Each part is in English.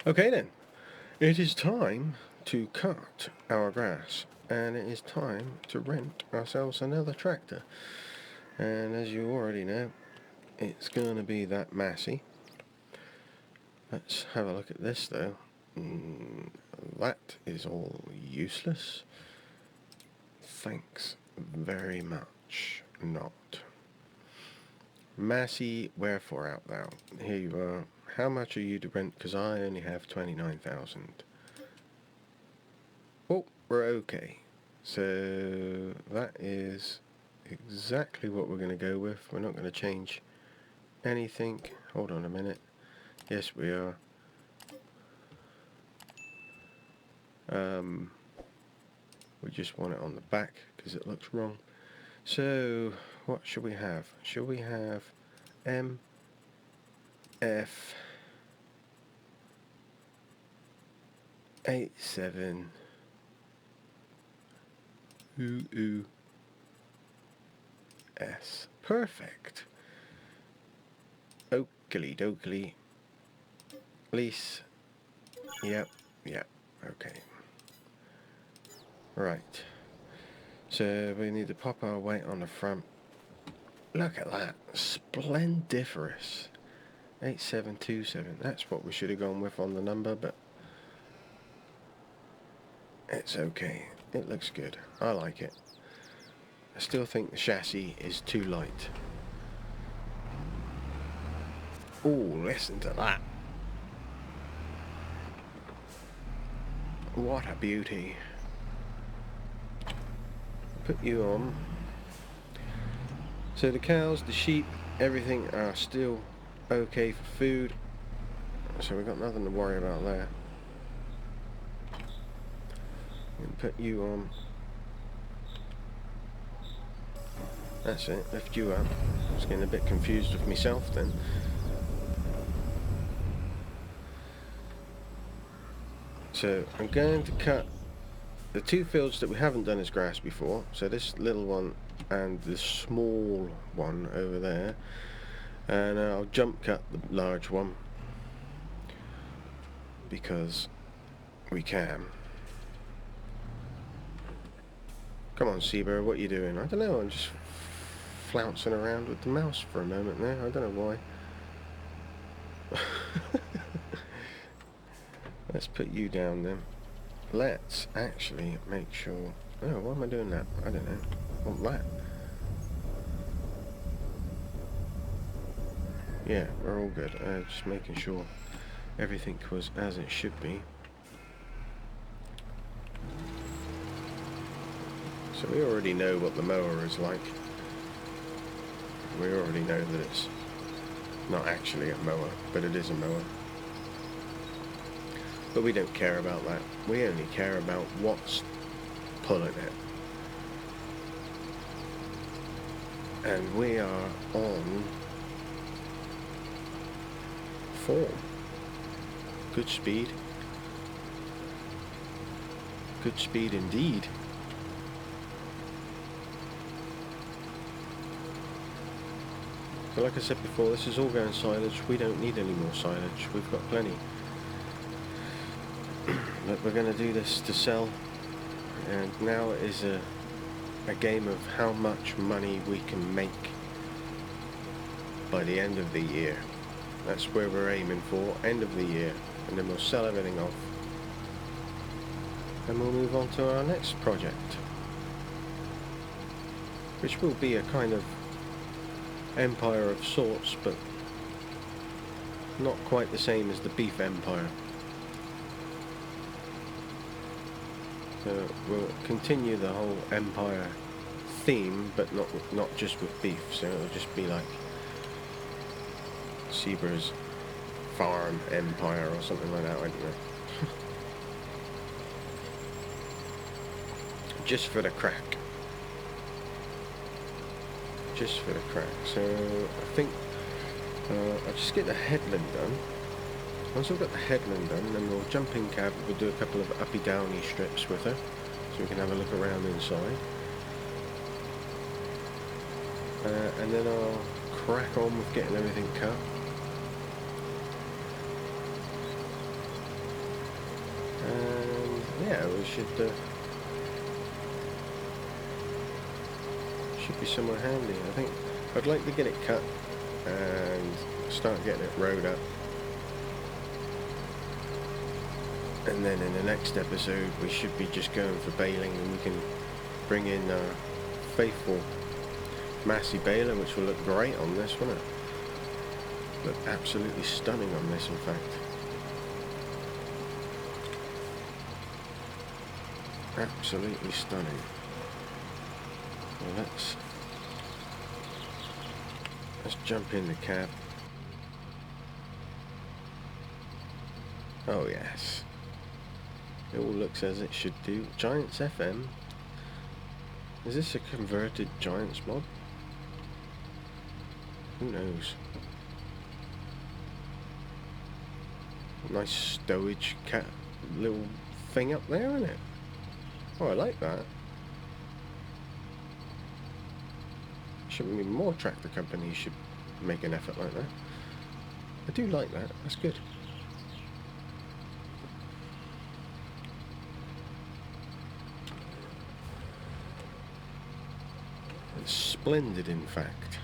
Okay then, it is time to cut our grass, and it is time to rent ourselves another tractor. And as you already know, it's going to be that Massey. Let's have a look at this though. That is all useless. Thanks very much not. Massey, wherefore art thou? Here you are. How much are you to rent? Because I only have 29,000. Oh, we're okay. So that is exactly what we're going to go with. We're not going to change anything. Hold on a minute. Yes, we are. We just want it on the back because it looks wrong. So what should we have? Should we have FF87 S? Perfect. Oakley dokley. Lease. Yep. Okay. Right. So we need to pop our weight on the front. Look at that. Splendiferous. 8727. That's what we should have gone with on the number, but it's okay. It looks good. I like it. I still think the chassis is too light. Oh, listen to that. What a beauty. Put you on. So the cows, the sheep, everything are still okay for food. So we've got nothing to worry about there. And put you on. That's it, lift you up. I was getting a bit confused with myself then. So I'm going to cut the two fields that we haven't done as grass before. So this little one and the small one over there. And I'll jump cut the large one because we can. Come on, Ceebur, what are you doing? I don't know, I'm just flouncing around with the mouse for a moment there. I don't know why. Let's put you down then. Let's actually make sure... Oh, why am I doing that? I don't know. I want that. Yeah, we're all good. Just making sure everything was as it should be. So we already know what the mower is like. We already know that it's not actually a mower, but it is a mower. But we don't care about that. We only care about what's pulling it. And we are on 4. Good speed. Good speed indeed. So like I said before, this is all going silage. We don't need any more silage. We've got plenty. But we're going to do this to sell. And now it is a game of how much money we can make by the end of the year. That's where we're aiming for, end of the year. And then we'll sell everything off. And we'll move on to our next project. Which will be a kind of empire of sorts, but not quite the same as the beef empire. So we'll continue the whole empire theme, but not just with beef. So it'll just be like Ceebur's farm empire or something like that. I don't know. Just for the crack. Just for the crack. So I think I'll just get the headland done. Once I've got the headland done, then we'll jump in cab. We'll do a couple of uppy downy strips with her, so we can have a look around inside. And then I'll crack on with getting everything cut. should be somewhere handy. I think I'd like to get it cut and start getting it rode up. And then in the next episode we should be just going for baling, and we can bring in faithful Massey baler, which will look great on this, won't it? Look absolutely stunning on this, in fact. Absolutely stunning. Well, let's jump in the cab. Oh yes, it all looks as it should do. Giants FM. Is this a converted Giants mod? Who knows? Nice stowage cat little thing up there, isn't it? Oh, I like that. Shouldn't be more tractor companies should make an effort like that. I do like that. That's good. It's splendid, in fact.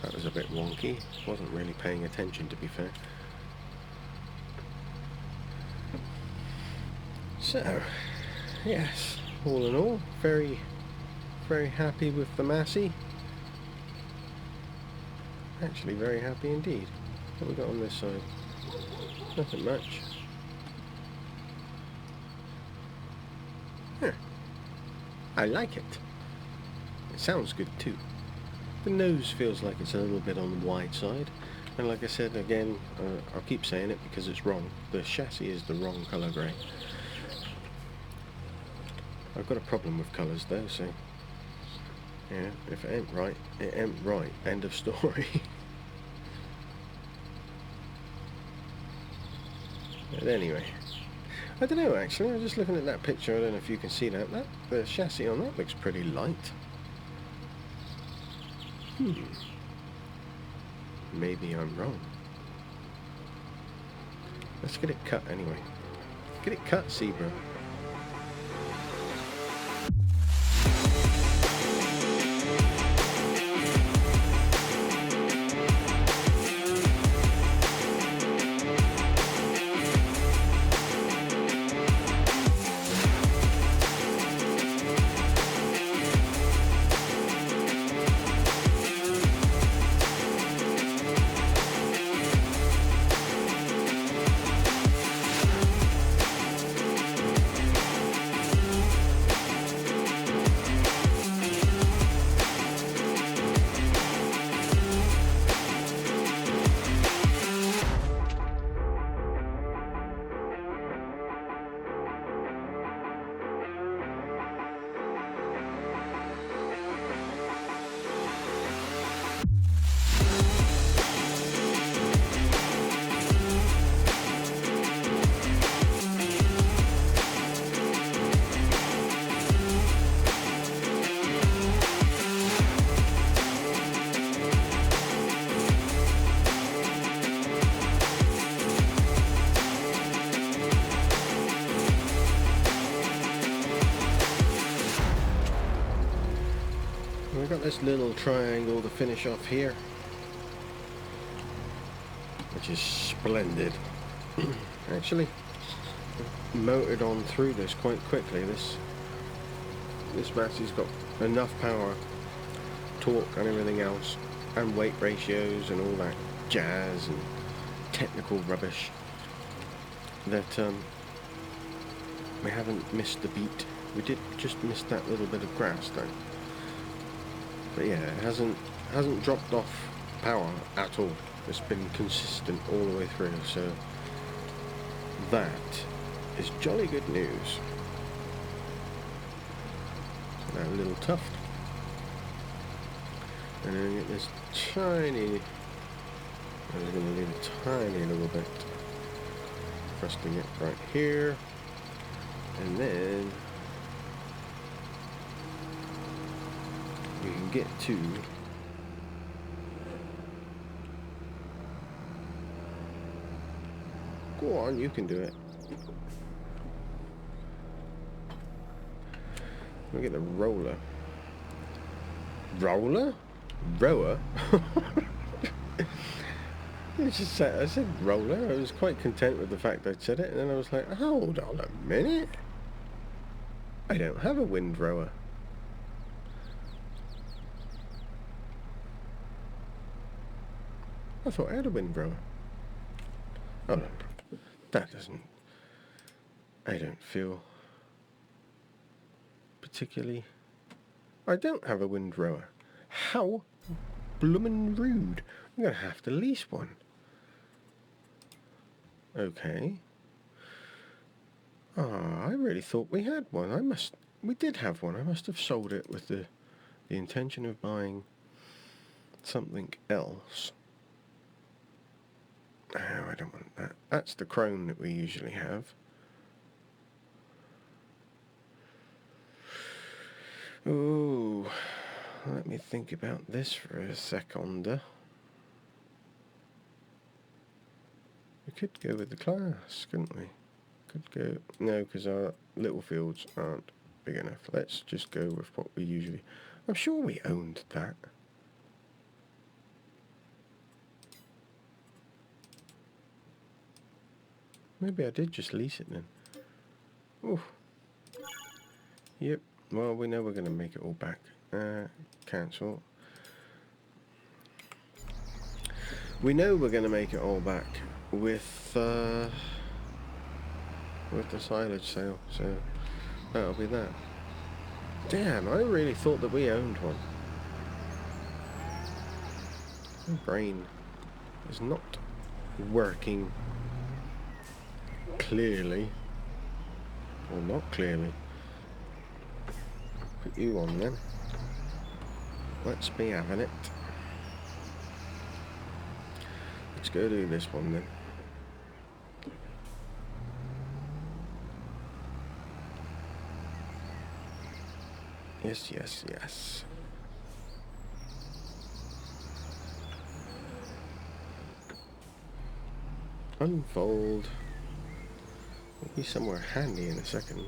That was a bit wonky. Wasn't really paying attention, to be fair. So, yes, all in all, very, very happy with the Massey. Actually, very happy indeed. What have we got on this side? Nothing much. Huh. I like it. It sounds good too. The nose feels like it's a little bit on the wide side. And like I said again, I'll keep saying it because it's wrong. The chassis is the wrong colour grey. I've got a problem with colours though, so yeah, if it ain't right, it ain't right. End of story. But anyway, I don't know actually, I'm just looking at that picture, I don't know if you can see that. The chassis on that looks pretty light. Maybe I'm wrong. Let's get it cut anyway. Get it cut, Ceebur. We've got this little triangle to finish off here, which is splendid. Actually, motored on through this quite quickly. This Massey's got enough power, torque and everything else, and weight ratios and all that jazz and technical rubbish that we haven't missed the beat. We did just miss that little bit of grass though. But yeah, it hasn't dropped off power at all. It's been consistent all the way through, so that is jolly good news. Now a little tuft, and then get this tiny, I'm going to leave a tiny little bit, thrusting it right here, and then we can get to Go on, you can do it. Look at the roller. Roller? Rower? It's just, I said roller. I was quite content with the fact I'd said it, and then I was like, hold on a minute. I don't have a windrower. I thought I had a windrower. Oh no, that doesn't... I don't feel particularly... I don't have a windrower. How bloomin' rude. I'm going to have to lease one. Okay. Ah, I really thought we had one. We did have one. I must have sold it with the intention of buying something else. Oh, I don't want that. That's the chrome that we usually have. Ooh, let me think about this for a second. We could go with the class, couldn't we? Could go... No, because our little fields aren't big enough. Let's just go with what we usually... I'm sure we owned that. Maybe I did just lease it then. Oof. Yep. Well, we know we're going to make it all back. Cancel. We know we're going to make it all back with the silage sale, so that'll be that. Damn, I really thought that we owned one. My brain is not working clearly, or not clearly. Put you on then. Let's be having it. Let's go do this one then. Yes, yes, yes. Unfold. Will be somewhere handy in a second.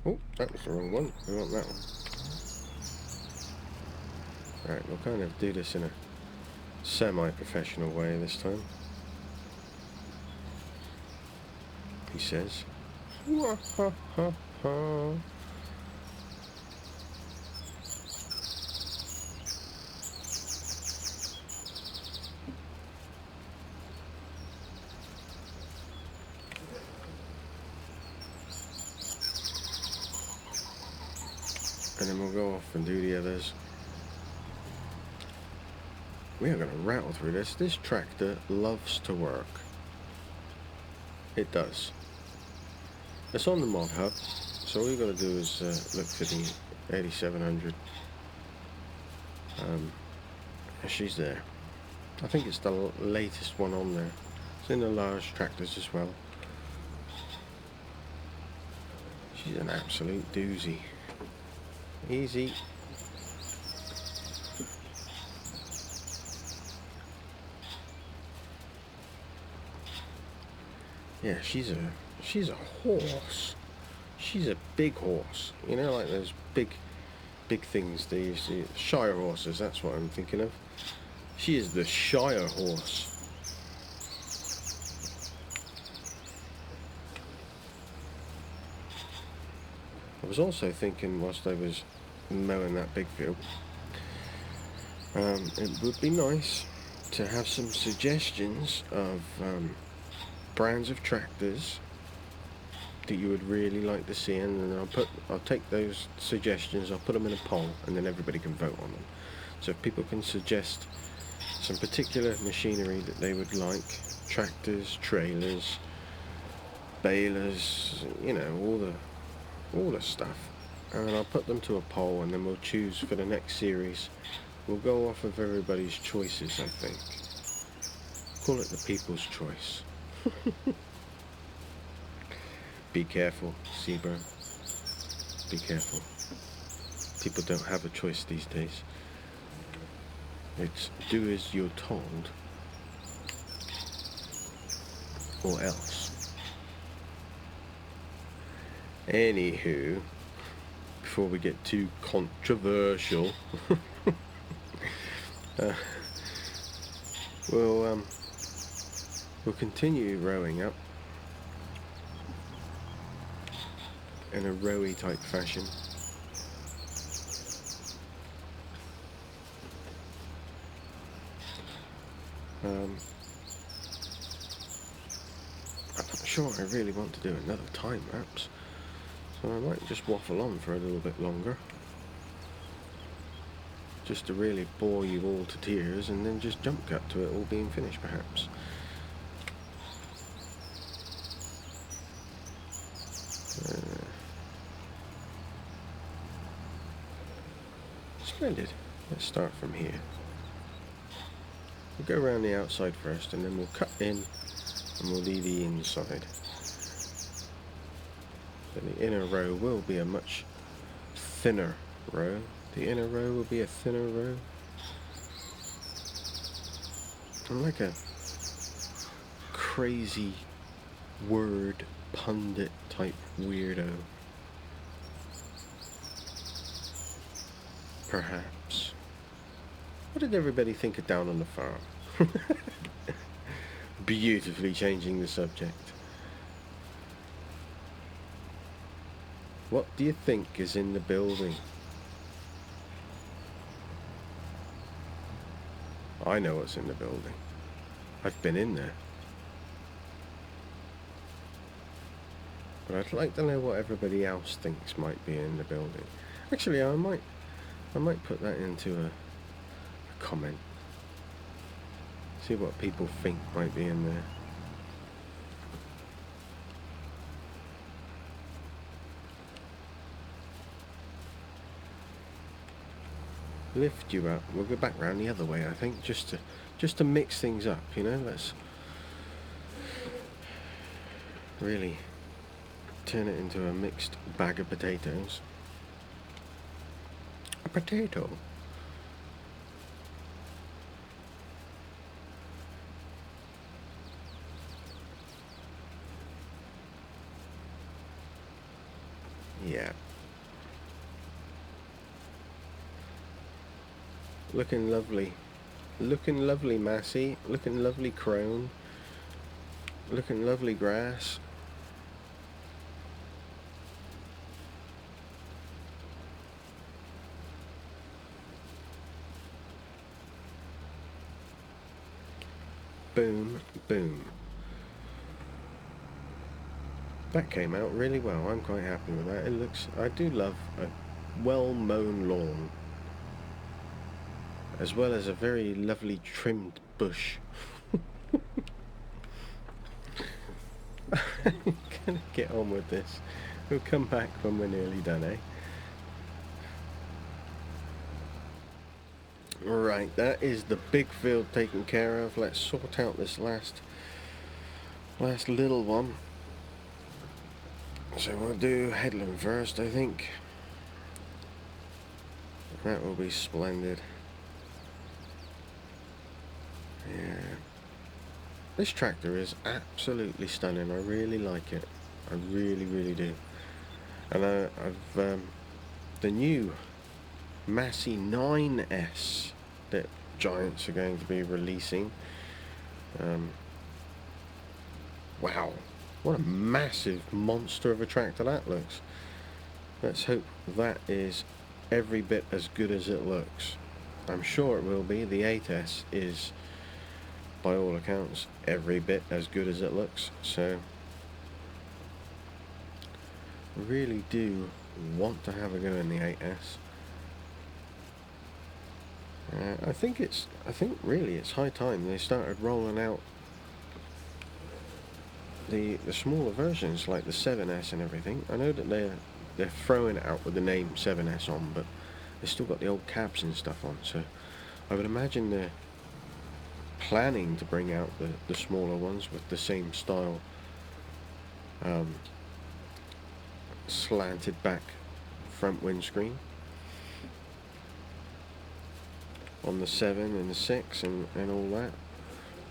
Oh, that was the wrong one. We want that one. Alright, we'll kind of do this in a semi-professional way this time. He says. Wah, ha, ha, ha. And then we'll go off and do the others. We are going to rattle through this. This tractor loves to work. It does. It's on the mod hub, so all you've got to do is look for the 8700. She's there. I think it's the latest one on there. It's in the large tractors as well. She's an absolute doozy. Easy. Yeah, she's a horse. She's a big horse. You know, like those big things they used to... Shire horses, that's what I'm thinking of. She is the Shire horse. I was also thinking, whilst I was mowing that big field, it would be nice to have some suggestions of brands of tractors that you would really like to see, and then I'll take those suggestions, I'll put them in a poll, and then everybody can vote on them. So if people can suggest some particular machinery that they would like, tractors, trailers, balers, you know, all the stuff, and I'll put them to a poll, and then we'll choose for the next series. We'll go off of everybody's choices, I think. Call it the people's choice. Be careful, Ceebur. Be careful. People don't have a choice these days. It's do as you're told, or else. Anywho, before we get too controversial, we'll continue rowing up in a rowy type fashion. I'm not sure I really want to do another time lapse, so I might just waffle on for a little bit longer, just to really bore you all to tears, and then just jump cut to it all being finished perhaps. Splendid. Let's start from here. We'll go around the outside first, and then we'll cut in and we'll leave the inside. Then the inner row will be a much thinner row. The inner row will be a thinner row. I'm like a crazy word pundit type weirdo. Perhaps. What did everybody think of Down on the Farm? Beautifully changing the subject. What do you think is in the building? I know what's in the building. I've been in there. But I'd like to know what everybody else thinks might be in the building. Actually, I might put that into a comment. See what people think might be in there. Lift you up. We'll go back round the other way, I think, just to mix things up, you know. Let's really turn it into a mixed bag of potatoes. A potato. Yeah. Looking lovely. Looking lovely, Massey. Looking lovely, crone. Looking lovely, grass. Boom, boom. That came out really well. I'm quite happy with that. It looks... I do love a well-mown lawn, as well as a very lovely trimmed bush. I'm gonna get on with this. We'll come back when we're nearly done, eh? Right, that is the big field taken care of. Let's sort out this last little one. So we'll do headland first, I think. That will be splendid. Yeah. This tractor is absolutely stunning. I really like it. I really, really do. And I've the new Massey 9S that Giants are going to be releasing. Wow, what a massive monster of a tractor that looks. Let's hope that is every bit as good as it looks. I'm sure it will be. The 8S is, by all accounts, every bit as good as it looks. So really do want to have a go in the 8S. I think really it's high time they started rolling out the smaller versions like the 7S and everything. I know that they're throwing it out with the name 7S on, but they've still got the old cabs and stuff on. So I would imagine they're planning to bring out the smaller ones with the same style, slanted back front windscreen on the 7 and the 6 and all that.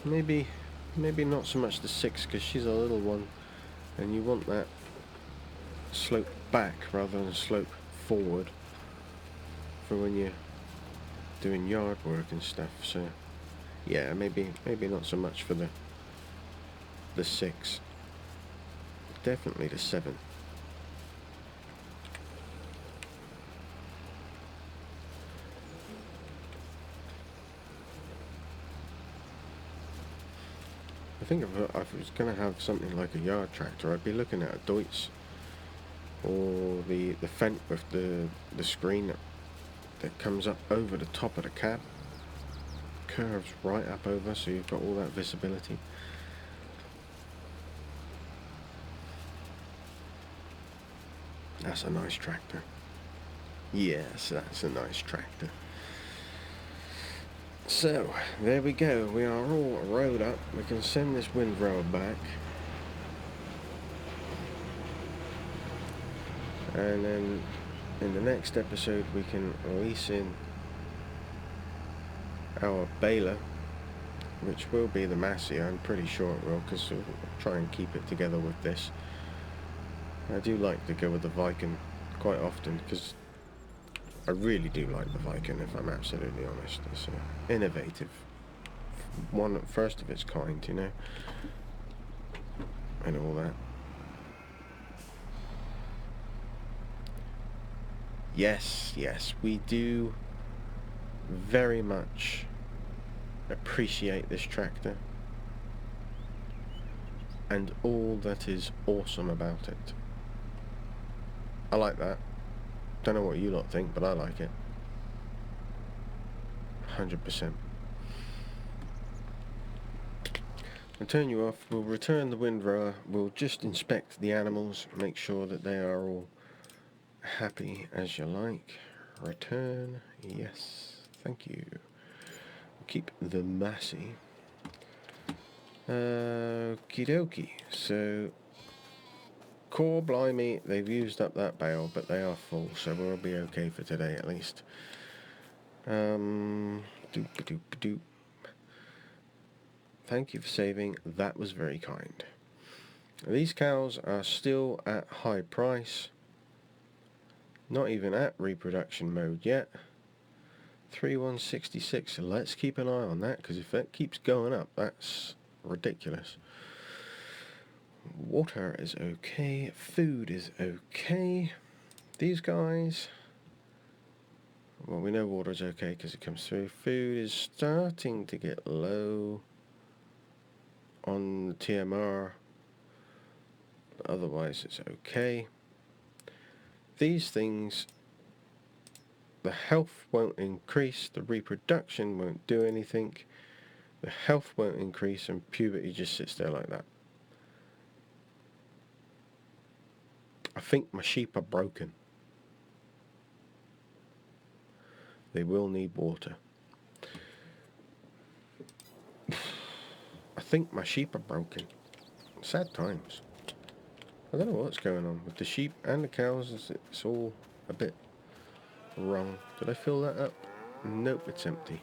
Maybe Maybe not so much the 6 because she's a little one and you want that slope back rather than slope forward for when you're doing yard work and stuff. So yeah, maybe not so much for the 6. Definitely the 7. I think if I was going to have something like a yard tractor, I'd be looking at a Deutz or the Fendt with the screen that comes up over the top of the cab, curves right up over, so you've got all that visibility. That's a nice tractor. Yes, that's a nice tractor. So, there we go. We are all rowed up. We can send this windrower back. And then in the next episode we can release in our baler, which will be the Massey. I'm pretty sure it will, because we'll try and keep it together with this. I do like to go with the Viking quite often, because I really do like the Viking, if I'm absolutely honest. It's innovative. One first of its kind, you know, and all that. Yes, we do very much appreciate this tractor and all that is awesome about it. I like that. Don't know what you lot think, but I like it. 100%. I'll turn you off. We'll return the windrower. We'll just inspect the animals, make sure that they are all happy as you like. Return. Yes. Thank you. Keep the Massey. Okie dokie. So, core blimey, they've used up that bale, but they are full, so we'll be okay for today at least. Doop-a-doop-a-doop. Thank you for saving. That was very kind. These cows are still at high price. Not even at reproduction mode yet. 3166. Let's keep an eye on that, because if that keeps going up, that's ridiculous. Water is okay. Food is okay. These guys, well, we know water's okay because it comes through. Food is starting to get low on the TMR. But otherwise it's okay. These things, the health won't increase, the reproduction won't do anything, the health won't increase, and puberty just sits there like that. I think my sheep are broken. They will need water. I think my sheep are broken. Sad times. I don't know what's going on with the sheep and the cows. It's all a bit wrong. Did I fill that up? Nope, it's empty.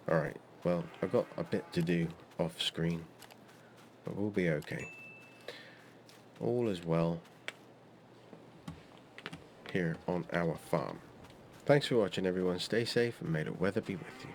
Alright, well, I've got a bit to do off screen, but we'll be okay. All is well here on our farm. Thanks for watching, everyone. Stay safe and may the weather be with you.